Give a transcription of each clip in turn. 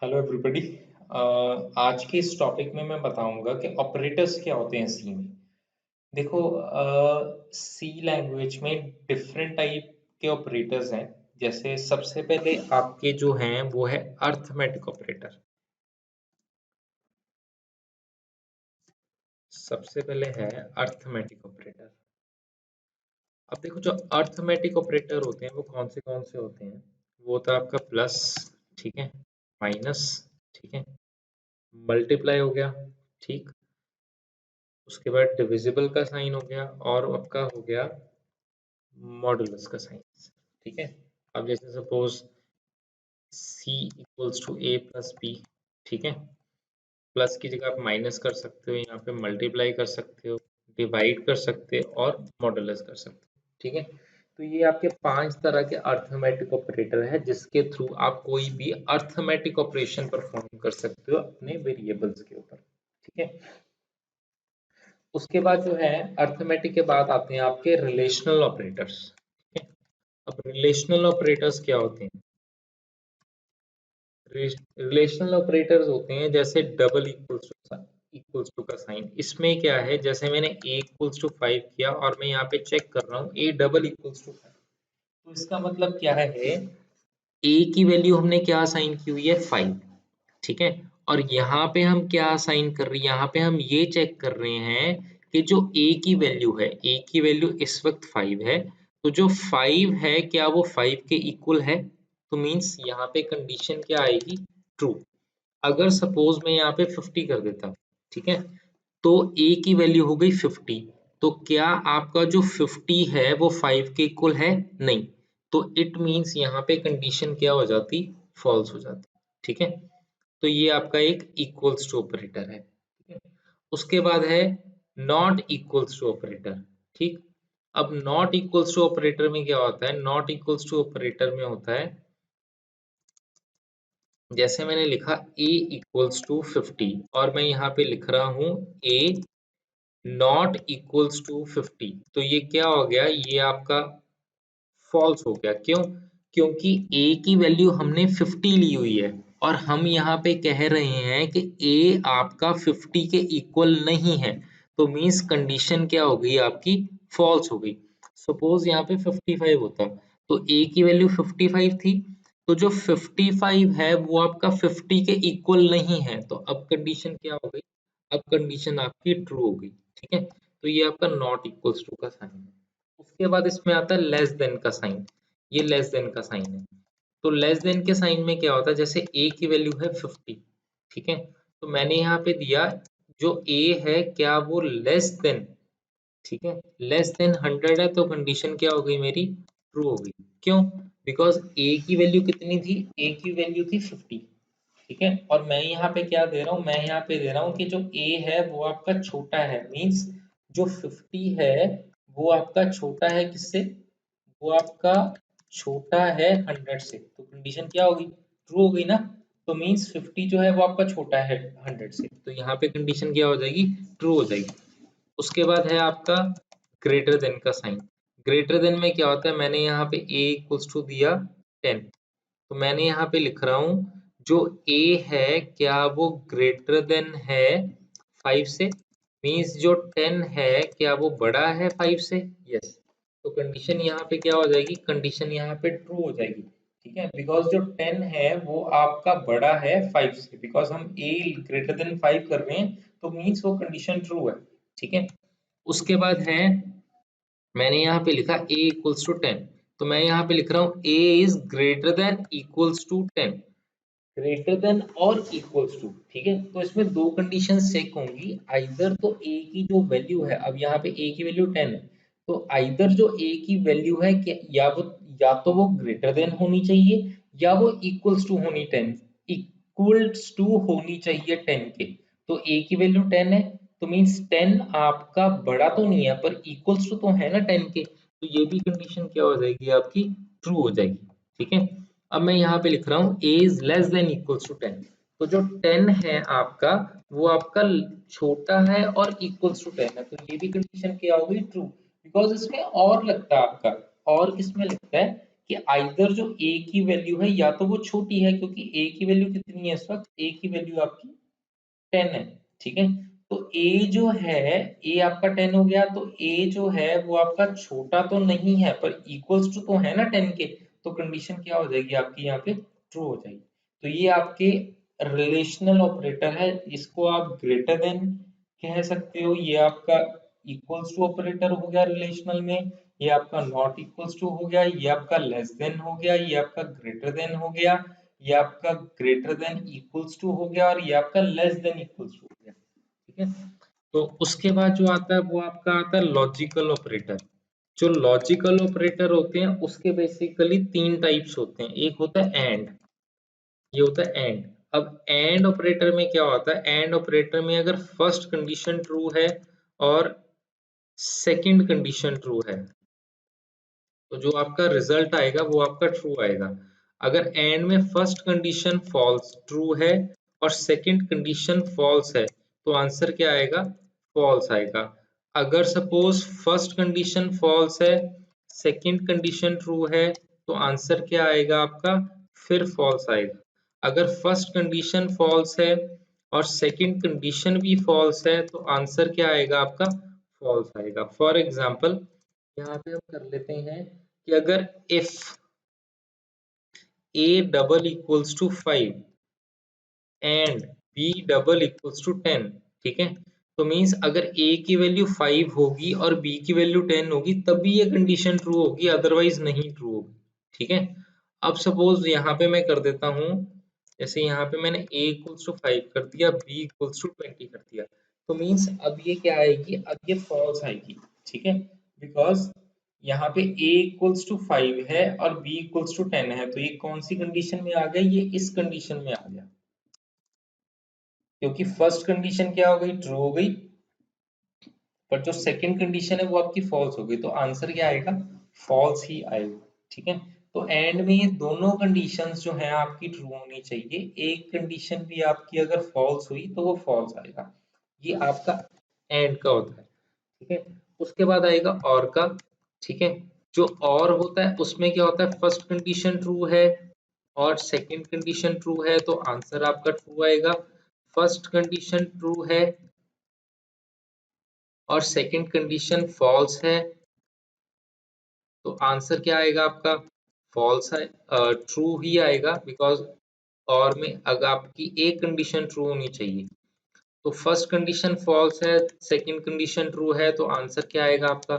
Hello everybody. आज के इस टॉपिक में मैं बताऊंगा कि ऑपरेटर्स क्या होते हैं सी में। देखो, सी लैंग्वेज में डिफरेंट टाइप के ऑपरेटर्स हैं। जैसे सबसे पहले आपके जो हैं वो है अर्थमेटिक ऑपरेटर। सबसे पहले है अर्थमेटिक ऑपरेटर। अब देखो, जो अर्थमेटिक ऑपरेटर होते हैं वो कौन से होते हैं। वो होता है आपका प्लस, ठीक है, माइनस, ठीक है, मल्टीप्लाई हो गया, ठीक, उसके बाद डिविजिबल का साइन हो गया और आपका हो गया मॉडुलस का साइन। ठीक है। अब जैसे suppose c equals to a plus b, ठीक है, प्लस की जगह आप माइनस कर सकते हो, यहाँ पे मल्टीप्लाई कर सकते हो, डिवाइड कर सकते हो और मॉडुलस कर सकते हो। ठीक है। तो ये आपके 5 तरह के अर्थमेटिक ऑपरेटर है जिसके थ्रू आप कोई भी अर्थमेटिक ऑपरेशन परफॉर्म कर सकते हो अपने वेरिएबल्स के ऊपर। ठीक है। उसके बाद जो है अर्थमेटिक के बाद आते हैं आपके रिलेशनल ऑपरेटर्स। ठीक है। अब रिलेशनल ऑपरेटर्स क्या होते हैं। रिलेशनल ऑपरेटर्स होते हैं जैसे डबल इक्वल्स टू का साइन। इसमें क्या है, जैसे मैंने a इक्वल्स टू 5 किया और मैं यहाँ पे चेक कर रहा हूँ a डबल इक्वल्स टू 5, तो इसका मतलब क्या है, a की वैल्यू हमने क्या साइन की हुई है 5, ठीक है, और यहाँ पे हम क्या साइन कर रहे हैं, यहाँ पे हम ये चेक कर रहे हैं कि जो a की वैल्यू है, a की वैल्यू इस वक्त 5 है, तो जो 5 है क्या वो 5 के इक्वल है। तो मीन्स यहाँ पे कंडीशन क्या आएगी, ट्रू। अगर सपोज मैं यहाँ पे 50 कर देता, ठीक है, तो a की वैल्यू हो गई 50, तो क्या आपका जो 50 है वो 5 के इक्वल है, नहीं, तो इट मीन्स यहाँ पे कंडीशन क्या हो जाती, फॉल्स हो जाती। ठीक है। तो ये आपका एक इक्वल्स टू ऑपरेटर है। ठीक है। उसके बाद है नॉट इक्वल्स टू ऑपरेटर। ठीक। अब नॉट इक्वल्स टू ऑपरेटर में क्या होता है, नॉट इक्वल्स टू ऑपरेटर में होता है जैसे मैंने लिखा a इक्वल्स टू 50 और मैं यहाँ पे लिख रहा हूँ a नॉट इक्वल्स टू 50, तो ये क्या हो गया, ये आपका फॉल्स हो गया। क्यों? क्योंकि a की वैल्यू हमने 50 ली हुई है और हम यहाँ पे कह रहे हैं कि a आपका 50 के इक्वल नहीं है, तो मीन्स कंडीशन क्या हो गई आपकी, फॉल्स हो गई। सपोज यहाँ पे 55 होता तो a की वैल्यू 55 थी, तो जो 55 है वो आपका 50 के इक्वल नहीं है, तो अब कंडीशन क्या हो गई, अब कंडीशन आपकी ट्रू हो गई। ठीक है। तो ये आपका नॉट इक्वल्स टू का साइन है। उसके बाद इसमें आता है लेस देन का साइन। ये लेस देन का साइन है। तो लेस देन के साइन में क्या होता है, जैसे a की वैल्यू है 50, ठीक है, तो मैंने यहाँ पे दिया जो a है क्या वो लेस देन, ठीक है, लेस देन 100 है, तो कंडीशन क्या हो गई मेरी, ट्रू हो गई। क्यों? बिकॉज a की वैल्यू कितनी थी, a की वैल्यू थी 50, ठीक है, और मैं यहाँ पे क्या दे रहा हूँ, मैं यहाँ पे दे रहा हूँ कि जो a है वो आपका छोटा है, मीन्स जो 50 है वो आपका छोटा है किससे, वो आपका छोटा है 100 से, तो कंडीशन क्या होगी, ट्रू हो गई ना। तो मीन्स 50 जो है वो आपका छोटा है 100 से, तो यहाँ पे कंडीशन क्या हो जाएगी, ट्रू हो जाएगी। उसके बाद है आपका ग्रेटर देन का साइन। ग्रेटर देन में क्या होता है, मैंने यहाँ पे a इक्वल्स टू दिया 10, तो मैंने यहाँ पे लिख रहा हूँ जो a है क्या वो ग्रेटर देन है 5 से, मीन्स जो 10 है क्या वो बड़ा है 5 से, यस। तो कंडीशन यहाँ पे क्या हो जाएगी, कंडीशन यहाँ पे ट्रू हो जाएगी। ठीक है, बिकॉज जो 10 है वो आपका बड़ा है 5 से, बिकॉज हम a ग्रेटर देन 5 कर रहे हैं, तो मीन्स वो कंडीशन ट्रू है। ठीक है। उसके बाद है मैंने यहाँ पे लिखा a इक्वल्स टू 10, तो मैं यहाँ पे लिख रहा हूँ a is greater than equals to 10, greater than और इक्वल्स टू। ठीक है, तो इसमें दो कंडीशन चेक होंगी, आइदर तो a की जो वैल्यू है, अब यहाँ पे a की वैल्यू 10 है, तो आइदर जो a की वैल्यू है कि या तो वो ग्रेटर देन होनी चाहिए या वो इक्वल्स टू होनी 10, इक्वल्स टू होनी चाहिए 10 के। तो a की वैल्यू 10 है, तो मीन्स 10 आपका बड़ा तो नहीं है पर इक्वल्स टू तो है ना 10 के, तो ये भी कंडीशन क्या हो जाएगी आपकी, ट्रू हो जाएगी। ठीक है। अब मैं यहाँ पे लिख रहा हूँ a is less than equals to 10, तो जो 10 है आपका वो आपका छोटा है और इक्वल्स टू 10 है, तो ये भी कंडीशन क्या होगी, ट्रू। बिकॉज इसमें और लगता है आपका, और किसमें लगता है कि आइदर जो a की वैल्यू है या तो वो छोटी है, क्योंकि a की वैल्यू कितनी है इस वक्त, a की वैल्यू आपकी 10 है, ठीक है। तो a जो है, a आपका 10 हो गया, तो a जो है वो आपका छोटा तो नहीं है पर इक्वल्स टू तो है ना 10 के, तो कंडीशन क्या हो जाएगी आपकी यहाँ पे, ट्रू हो जाएगी। तो ये आपके रिलेशनल ऑपरेटर है, इसको आप ग्रेटर देन कह सकते हो, ये आपका इक्वल्स टू ऑपरेटर हो गया रिलेशनल में, ये आपका नॉट इक्वल्स टू हो गया, ये आपका लेस देन हो गया, ये आपका ग्रेटर देन हो गया, ये आपका ग्रेटर देन इक्वल्स टू हो गया, और ये आपका लेस देन इक्वल्स टू हो गया, ठीक है। तो उसके बाद जो आता है वो आपका आता है लॉजिकल ऑपरेटर। जो लॉजिकल ऑपरेटर होते हैं उसके बेसिकली तीन टाइप्स होते हैं, एक होता है एंड, ये होता है एंड। अब एंड ऑपरेटर में क्या होता है, एंड ऑपरेटर में अगर फर्स्ट कंडीशन ट्रू है और सेकंड कंडीशन ट्रू है, तो जो आपका रिजल्ट आएगा वो आपका ट्रू आएगा। अगर एंड में फर्स्ट कंडीशन फॉल्स ट्रू है और सेकंड कंडीशन फॉल्स है, तो आंसर क्या आएगा, फॉल्स आएगा। अगर सपोज फर्स्ट कंडीशन फॉल्स है, सेकंड कंडीशन ट्रू है, तो आंसर क्या आएगा आपका, फिर फॉल्स आएगा। अगर फर्स्ट कंडीशन फॉल्स है और सेकंड कंडीशन भी फॉल्स है, तो आंसर क्या आएगा आपका, फॉल्स आएगा। फॉर एग्जाम्पल यहाँ पे हम कर लेते हैं कि अगर if a double equals to 5 and b double equals to 10, ठीक है, तो मींस अगर a की वैल्यू 5 होगी और b की वैल्यू 10 होगी तभी ये कंडीशन ट्रू होगी, अदरवाइज नहीं ट्रू होगी, ठीक है। अब सपोज यहाँ पे मैं कर देता हूँ, जैसे यहाँ पे मैंने a इक्वल्स टू 5 कर दिया, b इक्वल्स टू 20 कर दिया, तो मींस अब ये क्या आएगी, अब ये फॉल्स आएगी, ठीक है, बिकॉज यहाँ पे a इक्वल्स टू 5 है और b इक्वल्स टू 10 है, तो ये कौन सी कंडीशन में आ गया, ये इस कंडीशन में आ गया, क्योंकि फर्स्ट कंडीशन क्या हो गई, ट्रू हो गई, पर जो सेकंड कंडीशन है वो आपकी फॉल्स हो गई, तो आंसर क्या आएगा, फॉल्स ही आएगा, ठीक है। तो एंड में ये दोनों कंडीशंस जो है आपकी ट्रू होनी चाहिए, एक कंडीशन भी आपकी अगर फॉल्स हुई तो वो फॉल्स आएगा, ये आपका एंड का होता है, ठीक है। उसके बाद आएगा और का, ठीक है। जो और होता है उसमें क्या होता है, फर्स्ट कंडीशन ट्रू है और सेकंड कंडीशन ट्रू है, तो आंसर आपका ट्रू आएगा। फर्स्ट कंडीशन ट्रू है और सेकंड कंडीशन फॉल्स है, तो आंसर क्या आएगा आपका, फॉल्स है, ट्रू ही आएगा, बिकॉज और में अगर आपकी एक कंडीशन ट्रू होनी चाहिए, तो फर्स्ट कंडीशन फॉल्स है, सेकंड कंडीशन ट्रू है, तो आंसर क्या आएगा आपका,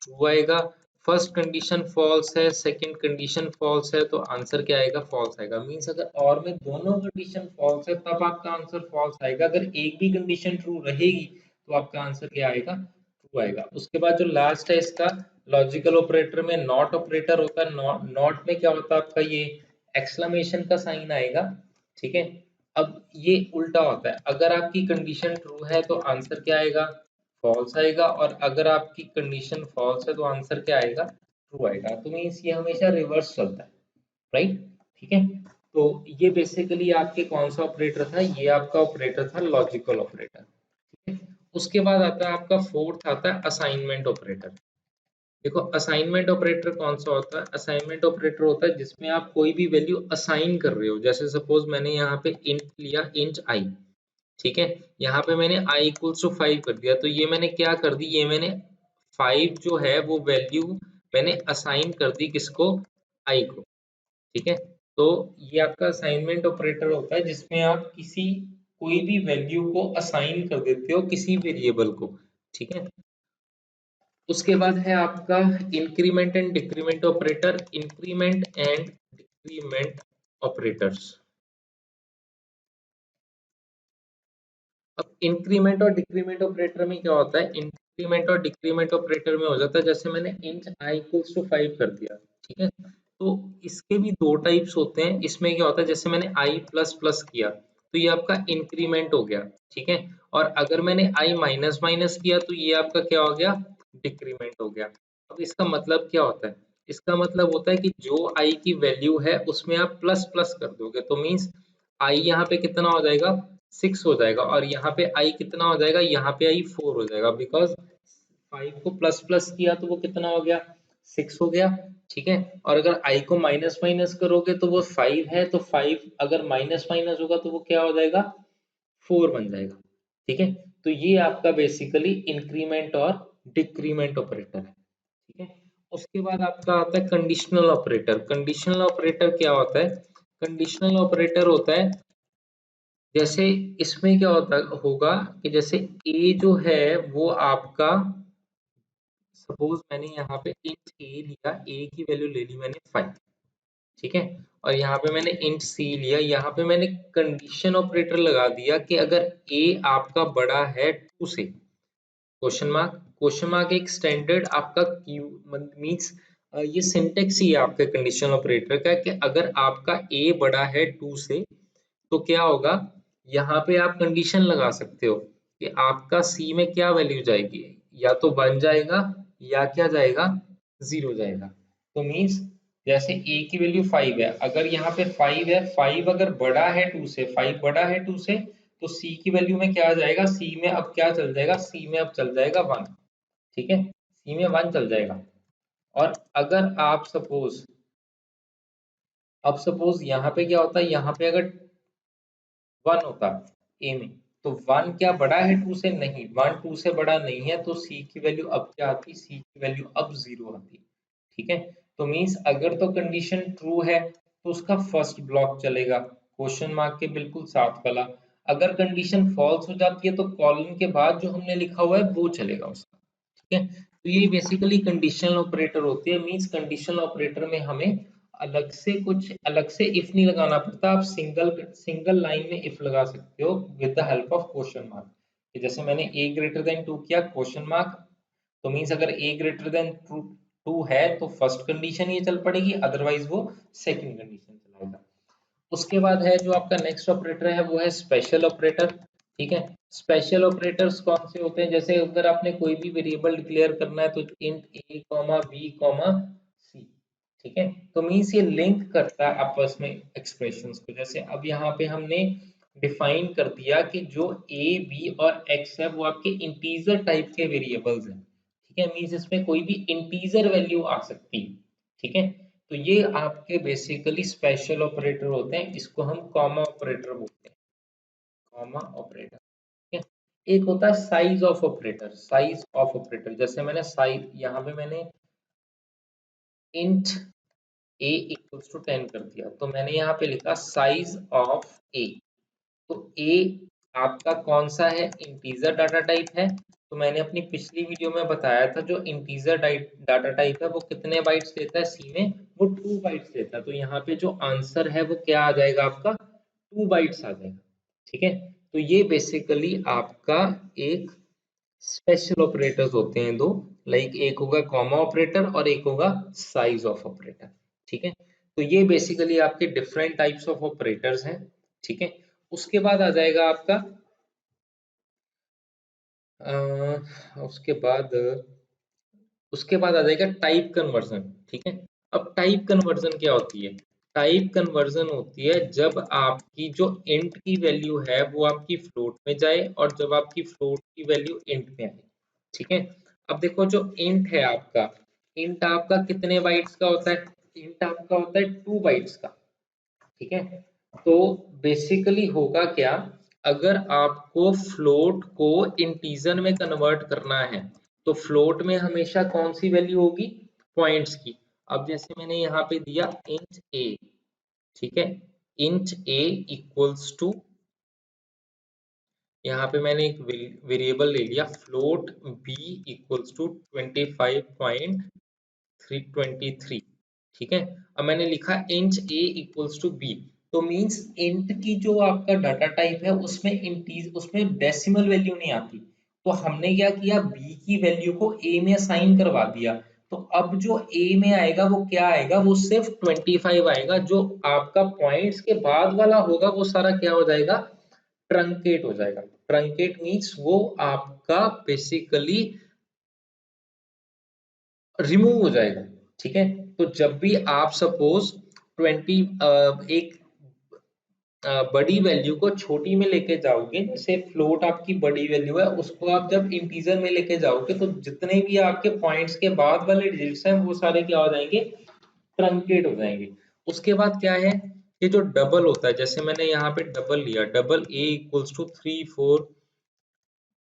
ट्रू आएगा। फर्स्ट कंडीशन फॉल्स है, सेकंड कंडीशन फॉल्स है, तो आंसर क्या आएगा, फॉल्स आएगा। मींस अगर और में दोनों कंडीशन फॉल्स है तब आपका आंसर फॉल्स आएगा, अगर एक भी कंडीशन ट्रू रहेगी तो आपका आंसर क्या आएगा, ट्रू आएगा। उसके बाद जो लास्ट है इसका लॉजिकल ऑपरेटर में नॉट ऑपरेटर होता है, नॉट में क्या होता है आपका, ये एक्सक्लेमेशन का साइन आएगा, ठीक है। अब ये उल्टा होता है, अगर आपकी कंडीशन ट्रू है तो आंसर क्या आएगा, फॉल्स आएगा, और अगर आपकी कंडीशन फॉल्स है तो आंसर क्या आएगा, ट्रू आएगा। तो मीन्स ये हमेशा रिवर्स चलता है, राइट, ठीक है। तो ये बेसिकली आपके कौन सा ऑपरेटर था, ये आपका ऑपरेटर था लॉजिकल ऑपरेटर, ठीक है। उसके बाद आता है आपका फोर्थ आता है असाइनमेंट ऑपरेटर। देखो असाइनमेंट ऑपरेटर कौन सा होता है, असाइनमेंट ऑपरेटर होता है जिसमें आप कोई भी वैल्यू असाइन कर रहे हो, जैसे सपोज मैंने यहाँ पे इंट लिया, इंट आई, ठीक है, यहाँ पे मैंने i इक्वल्स टू 5 कर दिया, तो ये मैंने क्या कर दी, ये मैंने 5 जो है वो वैल्यू मैंने असाइन कर दी किसको, i को, ठीक है। तो ये आपका असाइनमेंट ऑपरेटर होता है जिसमें आप किसी कोई भी वैल्यू को असाइन कर देते हो किसी वेरिएबल को, ठीक है। उसके बाद है आपका increment and decrement operator, increment and decrement operators. अब इंक्रीमेंट और डिक्रीमेंट ऑपरेटर में क्या होता है, इंक्रीमेंट और डिक्रीमेंट ऑपरेटर में हो जाता है, जैसे मैंने इंट i इक्वल्स टू 5 कर दिया, ठीक है, तो इसके भी दो टाइप्स होते हैं। इसमें क्या होता है, जैसे मैंने i प्लस प्लस किया तो ये आपका इंक्रीमेंट हो गया, ठीक है, और अगर मैंने i माइनस माइनस किया तो ये आपका क्या हो गया, डिक्रीमेंट हो गया। अब इसका मतलब क्या होता है, इसका मतलब होता है कि जो i की वैल्यू है उसमें आप प्लस प्लस कर दोगे, तो मीन्स i यहाँ पे कितना हो जाएगा, 6 हो जाएगा, और यहाँ पे i कितना हो जाएगा, यहाँ पे i 4 हो जाएगा, बिकॉज 5 को प्लस प्लस किया तो वो कितना हो गया, 6 हो गया, ठीक है। और अगर i को माइनस माइनस करोगे तो वो 5 है, तो 5 अगर माइनस माइनस होगा तो वो क्या हो जाएगा, 4 बन जाएगा, ठीक है। तो ये आपका बेसिकली इंक्रीमेंट और डिक्रीमेंट ऑपरेटर है, ठीक है। उसके बाद आपका आता है कंडीशनल ऑपरेटर। कंडीशनल ऑपरेटर क्या होता है, कंडीशनल ऑपरेटर होता है, जैसे इसमें क्या होता होगा कि जैसे a जो है वो आपका, सपोज मैंने यहाँ पे इंट a लिया, a की वैल्यू ले ली मैंने 5, ठीक है। और यहाँ पे मैंने इंट c लिया, यहाँ पे मैंने कंडीशन ऑपरेटर लगा दिया कि अगर a आपका बड़ा है 2 से, क्वेश्चन मार्क एक स्टैंडर्ड आपका क्यू मींस, ये सिंटेक्स ही है आपके कंडीशनल ऑपरेटर का कि अगर आपका a बड़ा है 2 से तो क्या होगा, यहाँ पे आप कंडीशन लगा सकते हो कि आपका C में क्या वैल्यू जाएगी, या तो 1 जाएगा या क्या जाएगा, 0 जाएगा। तो मीन्स जैसे A की वैल्यू 5 है, अगर यहाँ पे 5 है, 5 अगर बड़ा है 2 से, 5 बड़ा है 2 से, तो C की वैल्यू में क्या आ जाएगा, C में अब क्या चल जाएगा, C में अब चल जाएगा 1, ठीक है। C में 1 चल जाएगा। और अगर आप सपोज, अब सपोज यहाँ पे क्या होता है, यहाँ पे अगर 1 होता ए में, तो 1 क्या बड़ा है 2 से, नहीं, 1 2 से बड़ा नहीं है, तो सी की वैल्यू अब क्या आती, सी की वैल्यू अब 0 आती, ठीक है। तो मींस अगर तो कंडीशन ट्रू है तो उसका फर्स्ट ब्लॉक चलेगा, क्वेश्चन मार्क के बिल्कुल साथ वाला। अगर कंडीशन फॉल्स हो जाती है तो कॉलन के बाद जो हमने लिखा हुआ है वो चलेगा उसका, ठीक है। तो ये बेसिकली कंडीशनल ऑपरेटर होती है, मींस कंडीशनल ऑपरेटर में हमें अलग से इफ नहीं लगाना पड़ता, आप सिंगल सिंगल लाइन में इफ लगा सकते हो with the help of question mark. जैसे मैंने a ग्रेटर देन 2 किया, क्वेश्चन मार्क, तो मींस अगर a ग्रेटर देन 2 है तो फर्स्ट कंडीशन ये चल पड़ेगी, अदरवाइज वो सेकंड कंडीशन चलाएगा। उसके बाद है जो आपका नेक्स्ट ऑपरेटर है वो है स्पेशल ऑपरेटर, ठीक है। स्पेशल ऑपरेटर्स कौन से होते हैं, जैसे अगर आपने कोई भी वेरिएबल डिक्लेयर करना है तो int a comma b comma c, ठीक है। तो मीन्स ये लिंक करता है आपस में एक्सप्रेशंस को। जैसे अब यहाँ पे हमने डिफाइन कर दिया कि जो a b और x है वो आपके इंटीजर टाइप के वेरिएबल्स हैं, ठीक है। मीन्स इसमें कोई भी इंटीजर वैल्यू आ सकती है, ठीक है। तो ये आपके बेसिकली स्पेशल ऑपरेटर होते हैं, इसको हम कॉमा ऑपरेटर बोलते हैं, कॉमा ऑपरेटर, ठीक है। एक होता है size of operator, size of operator, जैसे मैंने साइज यहाँ पे मैंने इंट a इक्वल्स टू 10 कर दिया, तो मैंने यहाँ पे लिखा साइज ऑफ a। तो a आपका कौन सा है, इंटीजर डाटा टाइप है। तो मैंने अपनी पिछली वीडियो में बताया था जो इंटीजर डाटा टाइप है वो कितने बाइट्स लेता है, सी में वो 2 बाइट्स लेता है। तो यहाँ पे जो आंसर है वो क्या आ जाएगा, आपका 2 बाइट्स आ जाएगा, ठीक है। तो ये बेसिकली आपका एक स्पेशल ऑपरेटर्स होते हैं दो, लाइक एक होगा कॉमा ऑपरेटर और एक होगा साइज ऑफ ऑपरेटर, ठीक है। तो ये बेसिकली आपके डिफरेंट टाइप्स ऑफ ऑपरेटर्स हैं, ठीक है। उसके बाद आ जाएगा आपका उसके बाद आ जाएगा टाइप कन्वर्जन, ठीक है। अब टाइप कन्वर्जन क्या होती है, टाइप कन्वर्जन होती है जब आपकी जो इंट की वैल्यू है वो आपकी फ्लोट में जाए और जब आपकी फ्लोट की वैल्यू इंट में आए, ठीक है। अब देखो जो इंट है आपका, इंट आपका कितने बाइट्स का होता है, इंट आपका होता है 2 बाइट्स का, ठीक है। तो बेसिकली होगा क्या, अगर आपको फ्लोट को इंटीजर में कन्वर्ट करना है तो फ्लोट में हमेशा कौन सी वैल्यू होगी, पॉइंट्स की। अब जैसे मैंने यहाँ पे दिया इंट a, ठीक है, इंट a इक्वल्स टू, यहाँ पे मैंने एक वेरिएबल ले लिया फ्लोट b इक्वल्स टू 25.323, ठीक है। अब मैंने लिखा int a equals to b, तो मींस इंट की जो आपका डाटा टाइप है उसमें डेसिमल वैल्यू नहीं आती, तो हमने क्या किया, b की वैल्यू को a में असाइन करवा दिया। तो अब जो a में आएगा वो क्या आएगा, वो सिर्फ 25 आएगा, जो आपका पॉइंट्स के बाद वाला होगा वो सारा क्या हो जाएगा, ट्रंकेट हो जाएगा। ट्रंकेट मीन्स वो आपका बेसिकली रिमूव हो जाएगा, ठीक है। तो जब भी आप सपोज 20 एक बड़ी वैल्यू को छोटी में लेके जाओगे, जैसे फ्लोट आपकी बड़ी वैल्यू है, उसको आप जब इंटीजर में लेके जाओगे तो जितने भी आपके पॉइंट्स के बाद वाले डिजिट्स हैं वो सारे क्या हो जाएंगे, ट्रंकेट हो जाएंगे। उसके बाद क्या है, ये जो डबल होता है, जैसे मैंने यहाँ पे डबल लिया, डबल ए इक्वल्स टू 3 4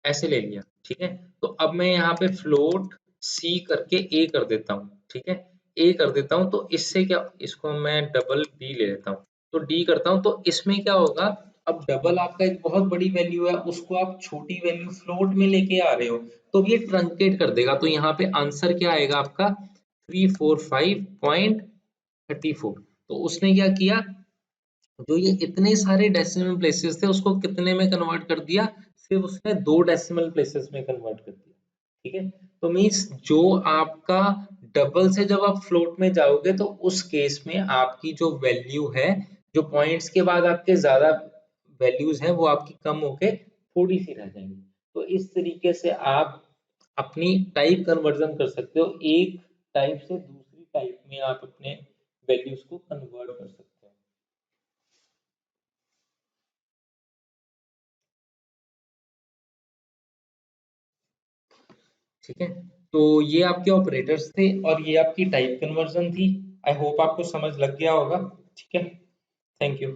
ऐसे ले लिया, ठीक है। तो अब मैं यहाँ पे फ्लोट सी करके ए कर देता हूँ, ठीक है, ए कर देता हूँ, तो इससे क्या, इसको मैं डबल डी ले लेता हूँ, तो डी करता हूँ, तो इसमें क्या होगा, अब डबल आपका एक बहुत बड़ी वैल्यू है, उसको आप छोटी वैल्यू फ्लोट में लेके आ रहे हो, तो ये ट्रंकेट कर देगा, तो यहाँ पे आंसर क्या आएगा आपका 345.34। तो उसने क्या किया, जो ये इतने सारे डेसिमल प्लेसेस थे उसको कितने में कन्वर्ट कर दिया, सिर्फ उसने 2 डेसिमल प्लेसेस में कन्वर्ट कर दिया, ठीक है। तो मीन्स जो आपका डबल से जब आप फ्लोट में जाओगे तो उस केस में आपकी जो वैल्यू है, जो पॉइंट्स के बाद आपके ज्यादा वैल्यूज हैं वो आपकी कम होके थोड़ी सी रह जाएंगी। तो इस तरीके से आप अपनी टाइप कन्वर्जन कर सकते हो, एक टाइप से दूसरी टाइप में आप अपने वैल्यूज को कन्वर्ट कर सकते हो। ठीक है, तो ये आपके ऑपरेटर्स थे और ये आपकी टाइप कन्वर्जन थी। आई होप आपको समझ लग गया होगा। ठीक है, थैंक यू।